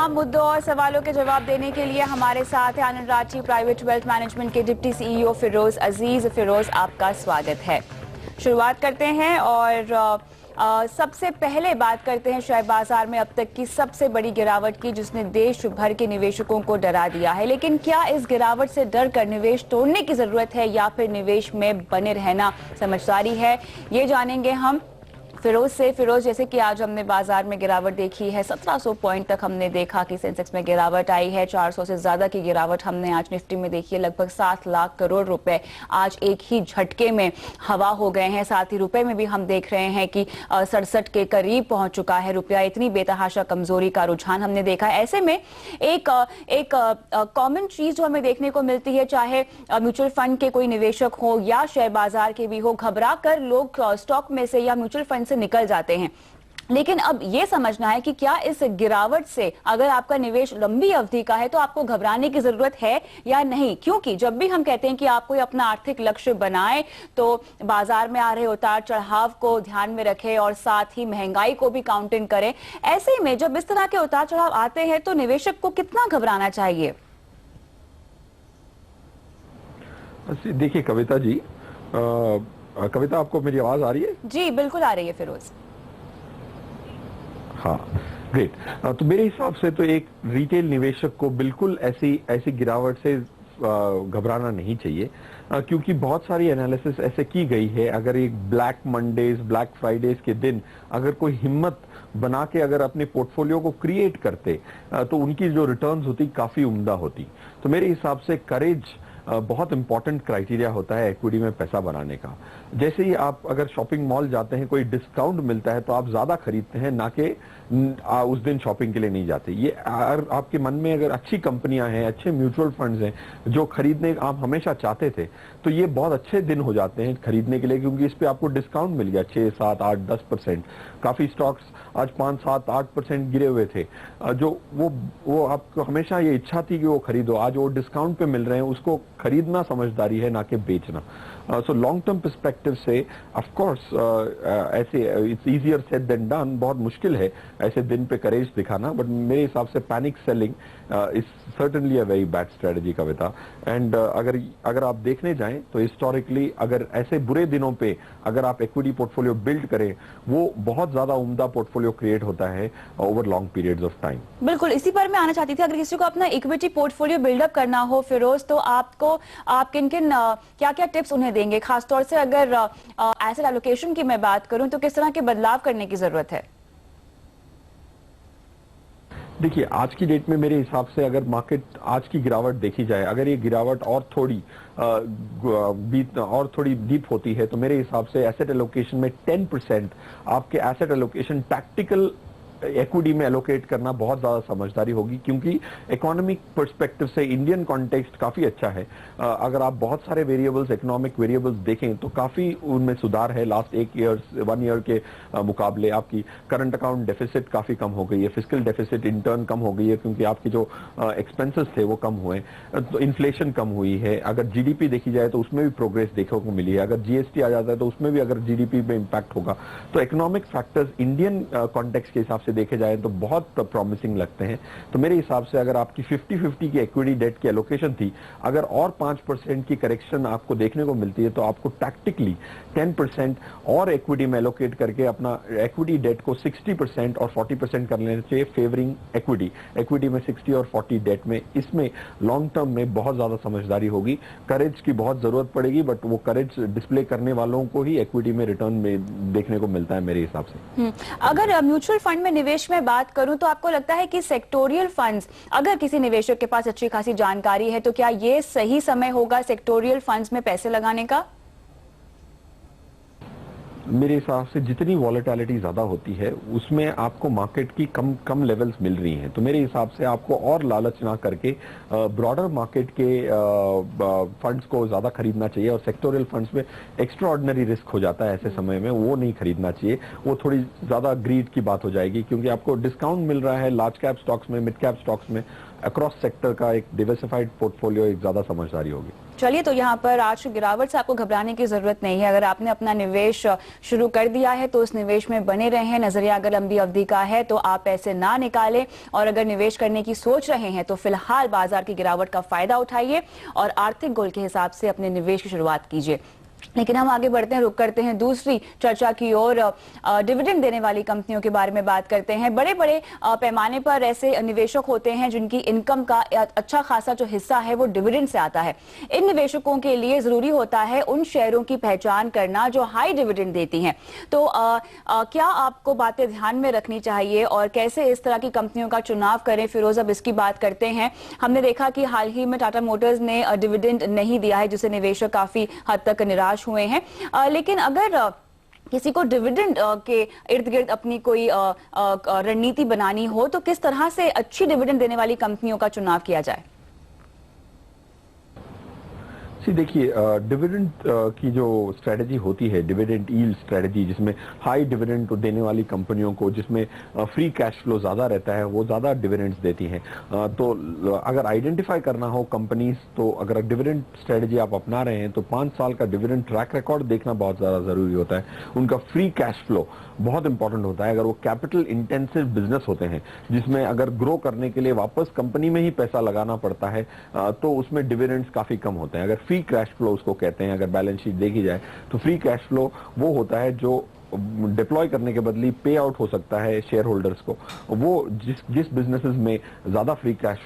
तमाम मुद्दों और सवालों के जवाब देने के लिए हमारे साथ है आनंद राठी प्राइवेट वेल्थ मैनेजमेंट के डिप्टी सीईओ फिरोज अजीज। फिरोज, आपका स्वागत है। शुरुआत करते हैं और सबसे पहले बात करते हैं शेयर बाजार में अब तक की सबसे बड़ी गिरावट की, जिसने देश भर के निवेशकों को डरा दिया है। लेकिन क्या इस गिरावट से डर कर निवेश तोड़ने की जरूरत है या फिर निवेश में बने रहना समझदारी है, ये जानेंगे हम फिरोज से। फिरोज, जैसे कि आज हमने बाजार में गिरावट देखी है, 1700 पॉइंट तक हमने देखा कि सेंसेक्स में गिरावट आई है। 400 से ज्यादा की गिरावट हमने आज निफ्टी में देखी है। लगभग 7 लाख करोड़ रुपए आज एक ही झटके में हवा हो गए हैं। साथ ही रुपए में भी हम देख रहे हैं कि 67 के करीब पहुंच चुका है रुपया। इतनी बेतहाशा कमजोरी का रुझान हमने देखा है। ऐसे में एक कॉमन चीज जो हमें देखने को मिलती है, चाहे म्यूचुअल फंड के कोई निवेशक हो या शेयर बाजार के भी हो, घबरा कर लोग स्टॉक में से या म्यूचुअल फंड से निकल जाते हैं। लेकिन अब यह समझना है कि क्या इस गिरावट से अगर आपका निवेश लंबी अवधि का है तो आपको घबराने की जरूरत है या नहीं, क्योंकि जब भी हम कहते हैं कि आप कोई अपना आर्थिक लक्ष्य बनाएं तो बाजार में आ रहे उतार चढ़ाव को ध्यान में रखें और साथ ही महंगाई को भी काउंटिंग करें। ऐसे में जब इस तरह के उतार चढ़ाव आते हैं तो निवेशक को कितना घबराना चाहिए? देखिए कविता जी, कविता, आपको मेरी आवाज आ रही है? जी बिल्कुल आ रही है फिरोज। हाँ, ग्रेट। तो मेरे हिसाब से तो एक रिटेल निवेशक को बिल्कुल ऐसी गिरावट से घबराना नहीं चाहिए, क्योंकि बहुत सारी एनालिसिस ऐसे की गई है। अगर एक ब्लैक मंडेज, ब्लैक फ्राइडेज के दिन अगर कोई हिम्मत बना के अगर अपने पोर्टफोलियो को क्रिएट करते तो उनकी जो रिटर्न्स होती काफी उम्दा होती। तो मेरे हिसाब से करेज बहुत इंपॉर्टेंट क्राइटेरिया होता है इक्विटी में पैसा बनाने का। जैसे ही आप अगर शॉपिंग मॉल जाते हैं, कोई डिस्काउंट मिलता है तो आप ज्यादा खरीदते हैं, ना कि उस दिन शॉपिंग के लिए नहीं जाते। ये आपके मन में अगर अच्छी कंपनियां हैं, अच्छे म्यूचुअल फंड्स हैं जो खरीदने आप हमेशा चाहते थे, तो ये बहुत अच्छे दिन हो जाते हैं खरीदने के लिए, क्योंकि इस पे आपको डिस्काउंट मिल गया 6, 7, 8, 10%। काफी स्टॉक्स आज 5, 7, 8% गिरे हुए थे। जो वो आपको हमेशा ये इच्छा थी कि वो खरीदो, आज वो डिस्काउंट पे मिल रहे हैं, उसको खरीदना समझदारी है, ना कि बेचना। सो लॉन्ग टर्म पर्सपेक्टिव से ऑफ कोर्स ऐसे it's easier said than done, बहुत मुश्किल है ऐसे दिन पे करेज दिखाना, बट मेरे हिसाब से panic selling is certainly a very bad strategy Kavita. And अगर आप देखने जाएं तो हिस्टोरिकली अगर ऐसे बुरे दिनों पे अगर आप इक्विटी पोर्टफोलियो बिल्ड करें, वो बहुत ज्यादा उम्दा पोर्टफोलियो क्रिएट होता है over long periods of time. बिल्कुल, इसी पर मैं आना चाहती थी। अगर किसी को अपना इक्विटी पोर्टफोलियो बिल्डअप करना हो फिरोज, तो आप किन क्या क्या टिप्स उन्हें देंगे? खासतौर से अगर एसेट एलोकेशन की मैं बात करूं तो किस तरह के बदलाव करने की जरूरत है? देखिए, आज की डेट में मेरे हिसाब से अगर मार्केट आज की गिरावट देखी जाए, अगर ये गिरावट और थोड़ी डीप होती है, तो मेरे हिसाब से एसेट एलोकेशन में 10% आपके एसेट एलोकेशन टैक्टिकल इक्विटी में एलोकेट करना बहुत ज्यादा समझदारी होगी, क्योंकि इकोनॉमिक पर्सपेक्टिव से इंडियन कॉन्टेक्स्ट काफी अच्छा है। अगर आप बहुत सारे वेरिएबल्स, इकोनॉमिक वेरिएबल्स देखें तो काफी उनमें सुधार है लास्ट 1 ईयर के मुकाबले। आपकी करंट अकाउंट डेफिसिट काफी कम हो गई है, फिस्कल डेफिसिट इंटर्न कम हो गई है, क्योंकि आपके जो एक्सपेंसेस थे वो कम हुए, तो इन्फ्लेशन कम हुई है। अगर जीडीपी देखी जाए तो उसमें भी प्रोग्रेस देखने को मिली है। अगर जीएसटी आ जाता है तो उसमें भी अगर जीडीपी में इंपैक्ट होगा, तो इकोनॉमिक फैक्टर्स इंडियन कॉन्टेक्स्ट के हिसाब से देखे जाए तो बहुत प्रॉमिसिंग लगते हैं। तो मेरे हिसाब से अगर आपकी 50-50 की इक्विटी डेट की एलोकेशन थी, अगर और 5% की करेक्शन आपको देखने को मिलती है, तो आपको टैक्टिकली 10% और इक्विटी में एलोकेट करके अपना इक्विटी डेट को 60% और 40% कर लेना चाहिए, फेवरिंग इक्विटी में 60 और 40 डेट में। इसमें लॉन्ग टर्म में बहुत ज्यादा समझदारी होगी, करेज की बहुत जरूरत पड़ेगी, बट वो करेज डिस्प्ले करने वालों को ही इक्विटी में रिटर्न में देखने को मिलता है मेरे हिसाब से। अगर म्यूचुअल फंड में निवेश में बात करूं तो आपको लगता है कि सेक्टोरियल फंड्स, अगर किसी निवेशक के पास अच्छी खासी जानकारी है, तो क्या ये सही समय होगा सेक्टोरियल फंड्स में पैसे लगाने का? मेरे हिसाब से जितनी वॉलेटिलिटी ज्यादा होती है उसमें आपको मार्केट की कम लेवल्स मिल रही हैं, तो मेरे हिसाब से आपको और लालच ना करके ब्रॉडर मार्केट के फंड्स को ज्यादा खरीदना चाहिए। और सेक्टोरियल फंड्स में एक्स्ट्रा ऑर्डिनरी रिस्क हो जाता है ऐसे समय में, वो नहीं खरीदना चाहिए। वो थोड़ी ज्यादा ग्रीड की बात हो जाएगी, क्योंकि आपको डिस्काउंट मिल रहा है लार्ज कैप स्टॉक्स में, मिड कैप स्टॉक्स में, अक्रॉस सेक्टर का एक डिवर्सिफाइड पोर्टफोलियो एक ज्यादा समझदारी होगी। चलिए, तो यहाँ पर आज की गिरावट से आपको घबराने की जरूरत नहीं है। अगर आपने अपना निवेश शुरू कर दिया है तो उस निवेश में बने रहें। नजरिया अगर लंबी अवधि का है तो आप पैसे ना निकालें, और अगर निवेश करने की सोच रहे हैं तो फिलहाल बाजार की गिरावट का फायदा उठाइए और आर्थिक गोल के हिसाब से अपने निवेश की शुरुआत कीजिए। लेकिन हम आगे बढ़ते हैं, रुक करते हैं दूसरी चर्चा की ओर। डिविडेंड देने वाली कंपनियों के बारे में बात करते हैं। बड़े बड़े पैमाने पर ऐसे निवेशक होते हैं जिनकी इनकम का अच्छा खासा जो हिस्सा है वो डिविडेंड से आता है। इन निवेशकों के लिए जरूरी होता है उन शेयरों की पहचान करना जो हाई डिविडेंड देती हैं। तो क्या आपको बातें ध्यान में रखनी चाहिए और कैसे इस तरह की कंपनियों का चुनाव करें? फिरोज, अब इसकी बात करते हैं। हमने देखा कि हाल ही में टाटा मोटर्स ने डिविडेंड नहीं दिया है, जिससे निवेशक काफी हद तक निराश हुए हैं। लेकिन अगर किसी को डिविडेंड के इर्द गिर्द अपनी कोई रणनीति बनानी हो तो किस तरह से अच्छी डिविडेंड देने वाली कंपनियों का चुनाव किया जाए? देखिए, डिविडेंड की जो स्ट्रेटजी होती है, डिविडेंड यील्ड स्ट्रेटजी, जिसमें हाई डिविडेंड देने वाली कंपनियों को, जिसमें फ्री कैश फ्लो ज्यादा रहता है, वो ज्यादा डिविडेंड्स देती हैं। तो अगर आइडेंटिफाई करना हो कंपनीज, तो अगर डिविडेंड स्ट्रेटजी आप अपना रहे हैं तो 5 साल का डिविडेंड ट्रैक रिकॉर्ड देखना बहुत ज्यादा जरूरी होता है। उनका फ्री कैश फ्लो बहुत इंपॉर्टेंट होता है। अगर वो कैपिटल इंटेंसिव बिजनेस होते हैं, जिसमें अगर ग्रो करने के लिए वापस कंपनी में ही पैसा लगाना पड़ता है, तो उसमें डिविडेंड्स काफी कम होते हैं। अगर फ्री कैश फ्लो उसको कहते हैं, अगर बैलेंस शीट देखी जाए तो फ्री कैश फ्लो वो होता है जो डिप्लॉय करने के बदले पे आउट हो सकता है शेयर होल्डर्स को। वो जिस बिजनेसेस में ज्यादा फ्री कैश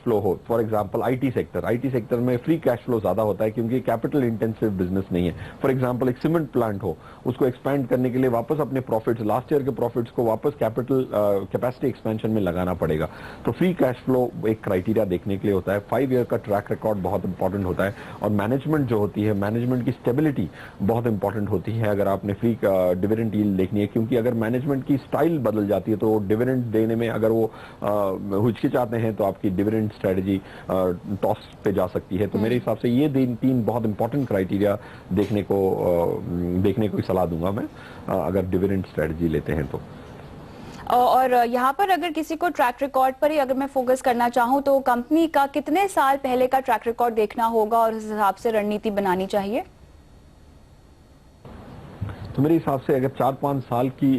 फ्लो हो, फॉर एग्जांपल आईटी सेक्टर में फ्री कैश फ्लो ज्यादा होता है क्योंकि कैपिटल इंटेंसिव बिजनेस नहीं है। फॉर एग्जांपल एक सीमेंट प्लांट हो, उसको एक्सपैंड करने के लिए वापस अपने प्रॉफिट्स, लास्ट ईयर के प्रॉफिट्स को वापस कैपेसिटी एक्सपेंशन में लगाना पड़ेगा। तो फ्री कैश फ्लो एक क्राइटेरिया देखने के लिए होता है। 5 ईयर का ट्रैक रिकॉर्ड बहुत इंपॉर्टेंट होता है। और मैनेजमेंट जो होती है, मैनेजमेंट की स्टेबिलिटी बहुत इंपॉर्टेंट होती है अगर आपने फ्री डिविडेंड यील्ड देखनी है, क्योंकि अगर मैनेजमेंट की स्टाइल बदल जाती है तो डिविडेंड देने में अगर वो हिचकिचाते हैं तो आपकी डिविडेंड स्ट्रेटजी टॉस पे जा सकती है। तो मेरे हिसाब से ये 3 बहुत इंपॉर्टेंट क्राइटेरिया देखने को सलाह दूंगा मैं, अगर डिविडेंड स्ट्रेटजी लेते हैं तो। और यहाँ पर अगर किसी को ट्रैक रिकॉर्ड पर ही अगर मैं फोकस करना चाहूँ तो कंपनी का कितने साल पहले का ट्रैक रिकॉर्ड देखना होगा और उस हिसाब से रणनीति बनानी चाहिए? तो मेरे हिसाब से अगर 4-5 साल की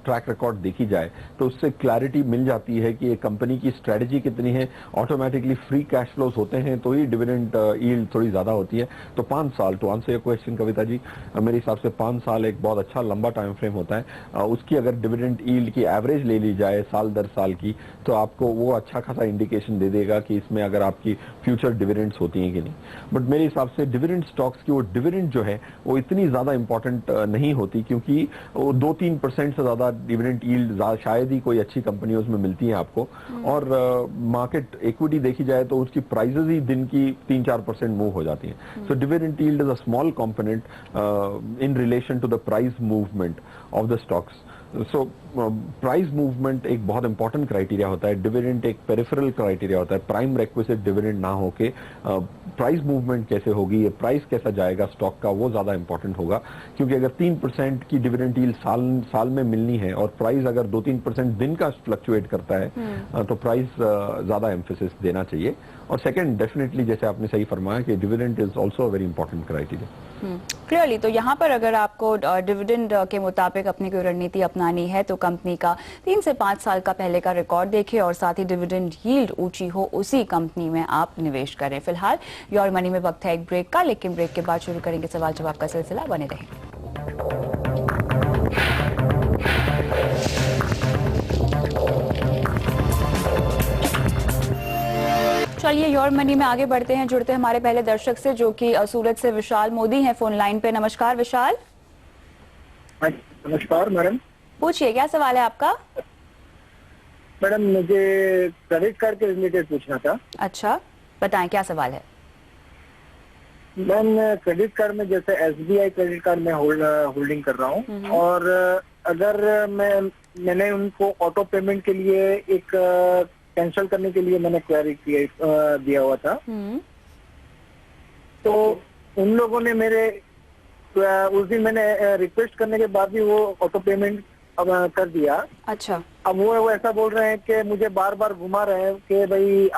ट्रैक रिकॉर्ड देखी जाए तो उससे क्लैरिटी मिल जाती है कि एक कंपनी की स्ट्रेटजी कितनी है। ऑटोमेटिकली फ्री कैश फ्लोज होते हैं तो ही डिविडेंड यील्ड थोड़ी ज्यादा होती है। तो 5 साल, to answer your question Kavita ji, मेरे हिसाब से 5 साल एक बहुत अच्छा लंबा टाइम फ्रेम होता है। उसकी अगर डिविडेंड यील्ड की एवरेज ले ली जाए साल दर साल की, तो आपको वो अच्छा खासा इंडिकेशन दे देगा कि इसमें अगर आपकी फ्यूचर डिविडेंड्स होती हैं कि नहीं। बट मेरे हिसाब से डिविडेंड स्टॉक्स की वो डिविडेंड जो है वो इतनी ज्यादा इंपॉर्टेंट नहीं होती, क्योंकि 2-3% से ज्यादा डिविडेंड यील्ड शायद ही कोई अच्छी कंपनियों में मिलती है आपको। और मार्केट इक्विटी देखी जाए तो उसकी प्राइसेस ही दिन की 3-4% मूव हो जाती हैं। So dividend yield is a small component in relation to the price movement of the stocks. So price movement एक बहुत इंपॉर्टेंट क्राइटेरिया होता है, डिविडेंड एक पेरिफेरल क्राइटेरिया होता है। प्राइम रिक्विजिट डिविडेंड ना होके प्राइस मूवमेंट कैसे होगी, ये प्राइस कैसा जाएगा स्टॉक का, वो ज्यादा इंपॉर्टेंट होगा। क्योंकि अगर 3% की डिविडेंड यील्ड साल में मिलनी है और प्राइस अगर 2-3% दिन का फ्लक्चुएट करता है, तो प्राइस ज्यादा एम्फेसिस देना चाहिए। और सेकंड, डेफिनेटली जैसे आपने सही फरमाया कि dividend is also a very important criteria. Clearly, तो यहाँ पर अगर आपको डिविडेंड के मुताबिक अपनी कोई रणनीति अपनानी है तो कंपनी का 3 से 5 साल का पहले का रिकॉर्ड देखें और साथ ही डिविडेंड यील्ड ऊंची हो उसी कंपनी में आप निवेश करें। फिलहाल योर मनी में वक्त है एक ब्रेक का, लेकिन ब्रेक के बाद शुरू करेंगे सवाल जवाब का सिलसिला। बने रहें। चलिए, योर मनी में आगे बढ़ते हैं, जुड़ते हैं हमारे पहले दर्शक से जो कि सूरत से विशाल मोदी हैं फोन लाइन पे। नमस्कार विशाल। नमस्कार मैडम। पूछिए, क्या सवाल है आपका? मैडम, मुझे क्रेडिट कार्ड के रिलेटेड पूछना था। अच्छा, बताएं क्या सवाल है। मैम, क्रेडिट कार्ड में जैसे SBI क्रेडिट कार्ड में होल्डिंग कर रहा हूँ, और अगर मैंने उनको ऑटो पेमेंट के लिए एक कैंसिल करने के लिए मैंने क्वेरी दिया हुआ था, तो उन लोगों ने उस दिन मैंने रिक्वेस्ट करने के बाद भी वो ऑटो पेमेंट अब कर दिया। अच्छा, अब वो ऐसा बोल रहे हैं कि मुझे बार बार घुमा रहे हैं कि भाई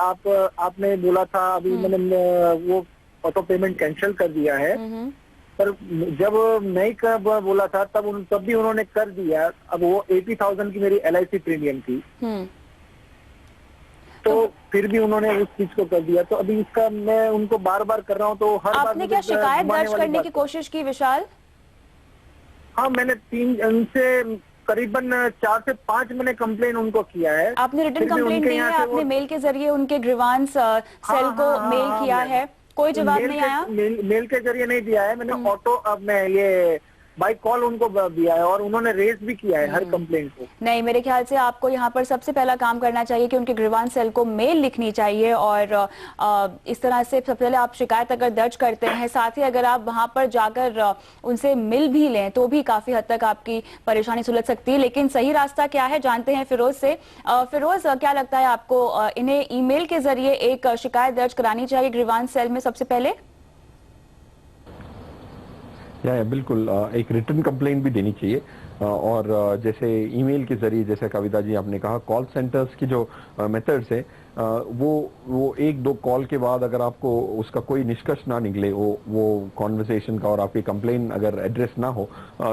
आपने बोला था, अभी मैंने वो ऑटो पेमेंट कैंसिल कर दिया है, पर जब नहीं कर बोला था तब भी उन्होंने कर दिया। अब वो 80,000 की मेरी LIC प्रीमियम थी, तो फिर भी उन्होंने उस चीज को कर दिया। तो अभी इसका मैं उनको बार बार कर रहा हूँ, तो हर बार आपने क्या शिकायत दर्ज करने की कोशिश की विशाल? हाँ, मैंने उनसे करीबन 4 से 5 मैंने कंप्लेन उनको किया है। आपने रिटर्न कंप्लेन दी है? आपने मेल के जरिए उनके ग्रीवांस सेल को मेल किया है? कोई जवाब नहीं आया? मेल के जरिए नहीं दिया है मैंने, अब मैं ये बाय कॉल उनको दिया है और उन्होंने रेज भी किया है हर कंप्लेंट को। नहीं, मेरे ख्याल से आपको यहाँ पर सबसे पहला काम करना चाहिए कि उनके ग्रीवांस सेल को मेल लिखनी चाहिए और इस तरह से सबसे पहले आप शिकायत अगर दर्ज करते हैं, साथ ही अगर आप वहां पर जाकर उनसे मिल भी लें तो भी काफी हद तक आपकी परेशानी सुलझ सकती है। लेकिन सही रास्ता क्या है जानते हैं फिरोज से। फिरोज, क्या लगता है आपको, इन्हें ईमेल के जरिए एक शिकायत दर्ज करानी चाहिए ग्रीवांस सेल में सबसे पहले? या बिल्कुल एक रिटर्न कंप्लेंट भी देनी चाहिए और जैसे ईमेल के जरिए, जैसे कविता जी आपने कहा, कॉल सेंटर्स की जो मेथड्स है वो 1-2 कॉल के बाद अगर आपको उसका कोई निष्कर्ष ना निकले वो कॉन्वर्सेशन का और आपकी कंप्लेन अगर एड्रेस ना हो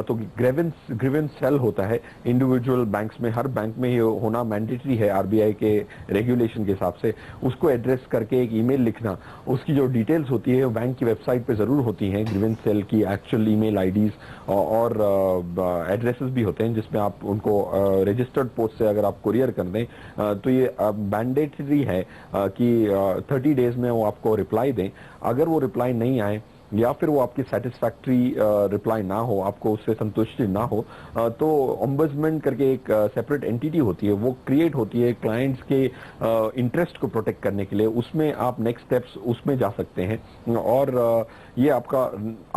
तो ग्रीवेंस सेल होता है इंडिविजुअल बैंक्स में, हर बैंक में ये होना मैंडेटरी है RBI के रेगुलेशन के हिसाब से। उसको एड्रेस करके एक ईमेल लिखना, उसकी जो डिटेल्स होती है वो बैंक की वेबसाइट पे जरूर होती हैं, ग्रीवेंस सेल की एक्चुअल ईमेल IDs और एड्रेसेस भी होते हैं जिसमें आप उनको रजिस्टर्ड पोस्ट से अगर आप कुरियर कर दें तो ये मैंडेटरी है कि 30 डेज में वो आपको रिप्लाई दें। अगर वो रिप्लाई नहीं आए या फिर वो आपकी सेटिस्फैक्ट्री रिप्लाई ना हो, आपको उससे संतुष्टि ना हो, तो ओम्बड्समैन करके एक सेपरेट एंटिटी होती है, वो क्रिएट होती है क्लाइंट्स के इंटरेस्ट को प्रोटेक्ट करने के लिए। उसमें आप नेक्स्ट स्टेप्स उसमें जा सकते हैं और ये आपका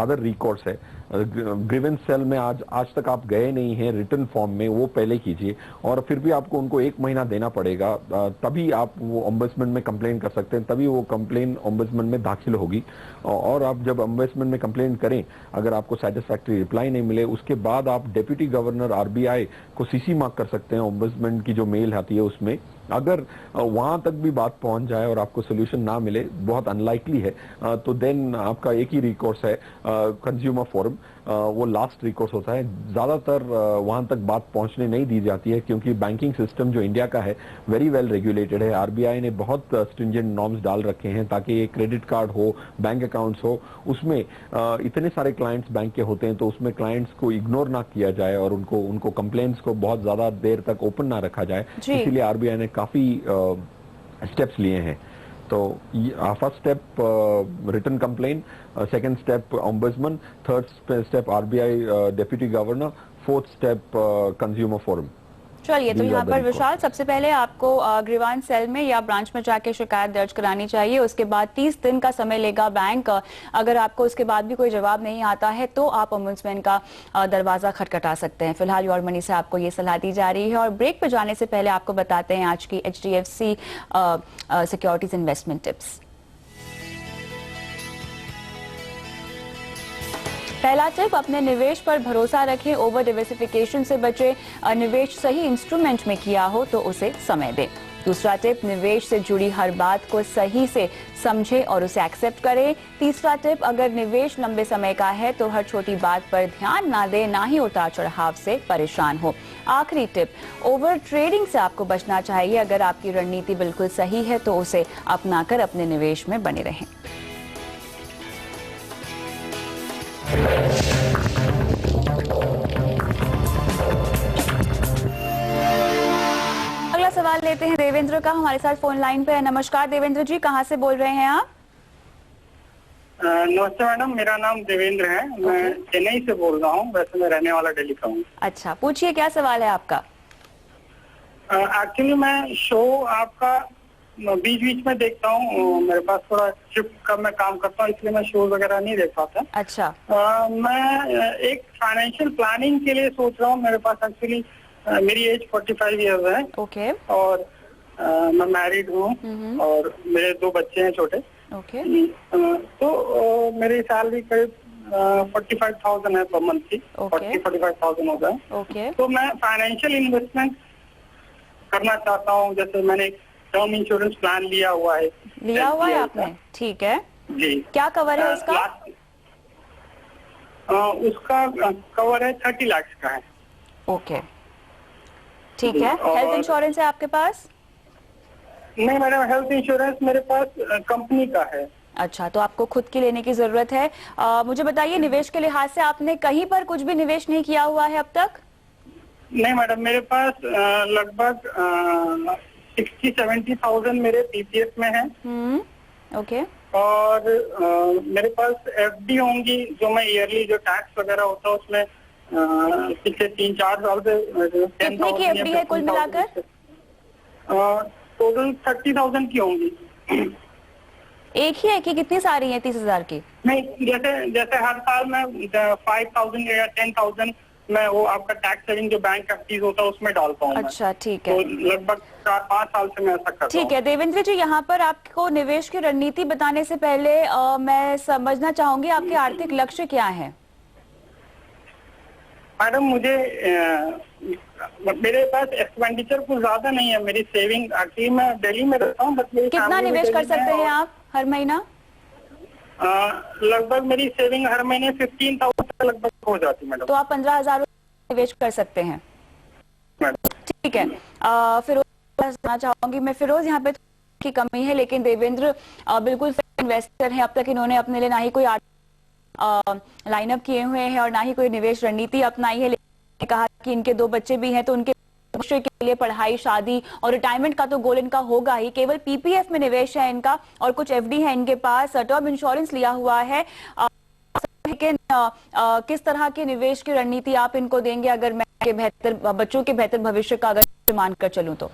अदर रिकॉर्ड्स है। ग्रीवेंस सेल में आज तक आप गए नहीं हैं रिटर्न फॉर्म में, वो पहले कीजिए और फिर भी आपको उनको 1 महीना देना पड़ेगा, तभी आप वो ओम्बड्समैन में कंप्लेन कर सकते हैं, तभी वो कंप्लेन ओम्बड्समैन में दाखिल होगी। और आप जब ओम्बड्समैन में कंप्लेन करें, अगर आपको सेटिस्फैक्टरी रिप्लाई नहीं मिले, उसके बाद आप डेप्यूटी गवर्नर RBI को CC मार्क कर सकते हैं ओम्बड्समैन की जो मेल आती है उसमें। अगर वहां तक भी बात पहुंच जाए और आपको सोल्यूशन ना मिले, बहुत अनलाइकली है, तो देन आपका एक ही रिकोर्स है कंज्यूमर फोरम, वो लास्ट रिकोर्स होता है। ज्यादातर वहां तक बात पहुंचने नहीं दी जाती है क्योंकि बैंकिंग सिस्टम जो इंडिया का है वेरी वेल रेगुलेटेड है। RBI ने बहुत स्ट्रिंजेंट नॉर्म्स डाल रखे हैं ताकि ये क्रेडिट कार्ड हो, बैंक अकाउंट्स हो, उसमें इतने सारे क्लाइंट्स बैंक के होते हैं तो उसमें क्लाइंट्स को इग्नोर ना किया जाए और उनको कंप्लेंट्स को बहुत ज्यादा देर तक ओपन ना रखा जाए। इसीलिए RBI ने काफी स्टेप्स लिए हैं। तो first step return complain, second step ombudsman, third step RBI deputy governor, fourth step consumer forum. चलिए, तो यहाँ पर विशाल, सबसे पहले आपको ग्रीवांस सेल में या ब्रांच में जाके शिकायत दर्ज करानी चाहिए। उसके बाद 30 दिन का समय लेगा बैंक। अगर आपको उसके बाद भी कोई जवाब नहीं आता है तो आप ओम्बड्समैन का दरवाजा खटखटा सकते हैं। फिलहाल योर मनी से आपको ये सलाह दी जा रही है। और ब्रेक पे जाने से पहले आपको बताते हैं आज की HDFC सिक्योरिटीज इन्वेस्टमेंट टिप्स। पहला टिप, अपने निवेश पर भरोसा रखें, ओवर डिवर्सिफिकेशन से बचें। निवेश सही इंस्ट्रूमेंट में किया हो तो उसे समय दें। दूसरा टिप, निवेश से जुड़ी हर बात को सही से समझें और उसे एक्सेप्ट करें। तीसरा टिप, अगर निवेश लंबे समय का है तो हर छोटी बात पर ध्यान ना दें, ना ही उतार चढ़ाव से परेशान हो। आखिरी टिप, ओवर ट्रेडिंग से आपको बचना चाहिए। अगर आपकी रणनीति बिल्कुल सही है तो उसे अपनाकर अपने निवेश में बने रहें। अगला सवाल लेते हैं देवेंद्र का, हमारे साथ फोन लाइन पे है। नमस्कार देवेंद्र जी, कहाँ से बोल रहे हैं आप? नमस्ते मैडम, मेरा नाम देवेंद्र है। मैं चेन्नई से बोल रहा हूँ, वैसे मैं रहने वाला दिल्ली का हूँ। अच्छा, पूछिए क्या सवाल है आपका? एक्चुअली मैं शो आपका बीच बीच में देखता हूँ, मेरे पास थोड़ा शिफ्ट का मैं काम करता हूँ इसलिए मैं शो वगैरह नहीं देख पाता। अच्छा। मैं एक फाइनेंशियल प्लानिंग के लिए सोच रहा हूँ। मेरे पास एक्चुअली मेरी एज 45 ईयर्स है। ओके। और मैं मैरिड हूँ और मेरे 2 बच्चे हैं छोटे। ओके। तो मेरी सैलरी करीब 45,000 है पर मंथ की। 40-45,000 होता है। ओके। तो मैं फाइनेंशियल इन्वेस्टमेंट करना चाहता हूँ। जैसे मैंने टर्म इंश्योरेंस प्लान लिया हुआ है आपने? ठीक है। जी। क्या कवर है उसका? उसका कवर है 30 लाख का है। ओके, ठीक है। हेल्थ इंश्योरेंस है आपके पास? नहीं मैडम, हेल्थ इंश्योरेंस मेरे पास कंपनी का है। अच्छा, तो आपको खुद की लेने की जरूरत है। मुझे बताइए, निवेश के लिहाज से आपने कहीं पर कुछ भी निवेश नहीं किया हुआ है अब तक? नहीं मैडम, मेरे पास लगभग 60-70,000 मेरे पीपीएफ में है। ओके। और मेरे पास एफडी होंगी जो मैं ईयरली जो टैक्स वगैरह होता है उसमें पिछले 3-4 साल से कितने की एफडी है कुल मिलाकर? टोटल 30,000 की होंगी। एक ही है कि कितनी सारी है 30,000 की? नहीं, जैसे हर साल मैं 5,000 या 10,000 मैं वो आपका टैक्स सेविंग जो बैंक एफडीज होता है उसमें डालता हूँ। अच्छा, ठीक है। तो लगभग 4-5 साल से मैं ऐसा कर रहा हूँ। ठीक है देवेंद्र जी, यहाँ पर आपको निवेश की रणनीति बताने से पहले मैं समझना चाहूंगी आपके आर्थिक लक्ष्य क्या है? मैडम मुझे मेरे पास एक्सपेंडिचर कुछ ज्यादा नहीं है, मेरी सेविंग एक्चुअली मैं दिल्ली में रहता हूँ। कितना निवेश कर सकते हैं आप हर महीना? लगभग मेरी सेविंग हर महीने 15,000 लगभग हो जाती है मैडम। तो आप 15,000 निवेश कर सकते हैं। ठीक है। फिरोज बताना चाहूंगी मैं, फिरोज यहाँ पे की कमी है, लेकिन देवेंद्र बिल्कुल इन्वेस्टर हैं। अब तक इन्होंने अपने लिए ना ही कोई लाइनअप किए हुए हैं और ना ही कोई निवेश रणनीति अपनाई है। लेकिन कहा कि इनके 2 बच्चे भी हैं, तो उनके भविष्य के लिए पढ़ाई, शादी और रिटायरमेंट का तो गोल इनका होगा ही। केवल पीपीएफ में निवेश है इनका और कुछ एफडी है इनके पास, टर्म इंश्योरेंस लिया हुआ है। लेकिन किस तरह के निवेश की रणनीति आप इनको देंगे अगर मैं बच्चों के बेहतर भविष्य का अगर मानकर चलूं तो?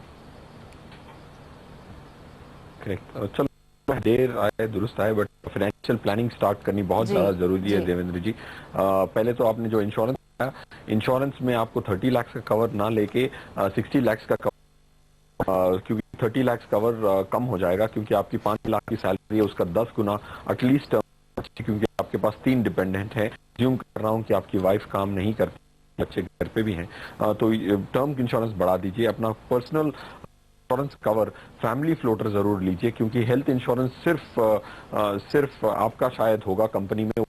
चलो, देर आए दुरुस्त आए, बट फाइनेंशियल प्लानिंग स्टार्ट करनी बहुत ज्यादा जरूरी है देवेंद्र जी। पहले तो आपने जो इंश्योरेंस में आपको 30 लाख का कवर ना लेके 60 लाख का कवर, क्योंकि 30 लाख कवर कम हो जाएगा, क्योंकि आपकी 5 लाख की सैलरी है उसका 10 गुना एटलीस्ट, क्योंकि आपके पास 3 डिपेंडेंट है। ज्यूम कर रहा हूँ कि आपकी वाइफ काम नहीं करती, बच्चे घर पे भी हैं, तो टर्म इंश्योरेंस बढ़ा दीजिए। अपना personal insurance cover family floater जरूर लीजिए, क्योंकि हेल्थ इंश्योरेंस सिर्फ आपका शायद होगा कंपनी में।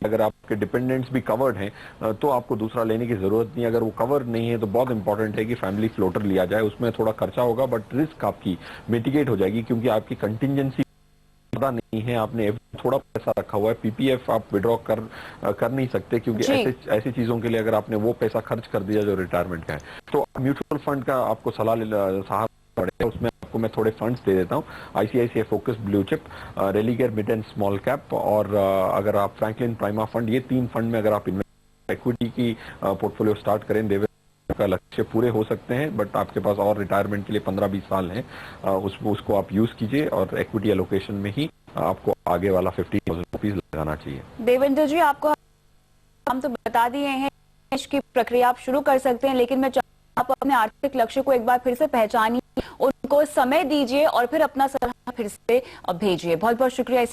अगर आपके डिपेंडेंट्स भी कवर्ड हैं तो आपको दूसरा लेने की जरूरत नहीं। अगर वो कवर नहीं है तो बहुत इंपॉर्टेंट है कि फैमिली फ्लोटर लिया जाए। उसमें थोड़ा खर्चा होगा बट रिस्क आपकी मिटिगेट हो जाएगी, क्योंकि आपकी कंटिजेंसी ज्यादा नहीं है। आपने थोड़ा पैसा रखा हुआ है, पीपीएफ आप विड्रॉ कर नहीं सकते, क्योंकि ऐसी चीजों के लिए अगर आपने वो पैसा खर्च कर दिया जो रिटायरमेंट का है, तो म्यूचुअल फंड का आपको सहारा पड़ेगा। उसमें आपको मैं थोड़े फंड्स दे देता हूँ, ICICI focus blue chip, Religare mid and small cap, और अगर आप फ्रैंकलिन प्राइमा फंड, ये 3 फंड में अगर आप इक्विटी की पोर्टफोलियो स्टार्ट करें, देवेंद्र का लक्ष्य पूरे हो सकते हैं। बट आपके पास और रिटायरमेंट के लिए 15-20 साल हैं, उसको आप यूज कीजिए, और इक्विटी एलोकेशन में ही आपको आगे वाला 50,000 रुपीज लगाना चाहिए। देवेंद्र जी, आपको हम तो बता दिए हैं इसकी प्रक्रिया आप शुरू कर सकते हैं, लेकिन मैं आप अपने आर्थिक लक्ष्य को एक बार फिर से पहचानिए, उनको समय दीजिए और फिर अपना सलाह फिर से भेजिए। बहुत बहुत शुक्रिया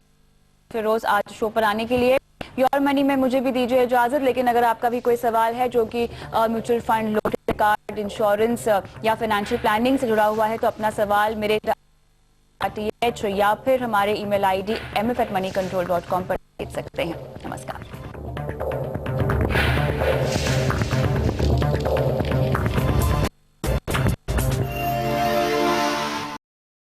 फिरोज आज शो पर आने के लिए। योर मनी में मुझे भी दीजिए इजाजत, लेकिन अगर आपका भी कोई सवाल है जो कि mutual fund, lottery card, insurance या फाइनेंशियल प्लानिंग से जुड़ा हुआ है, तो अपना सवाल मेरे या फिर हमारे ईमेल आईडी mf@moneycontrol.com पर भेज सकते हैं। नमस्कार।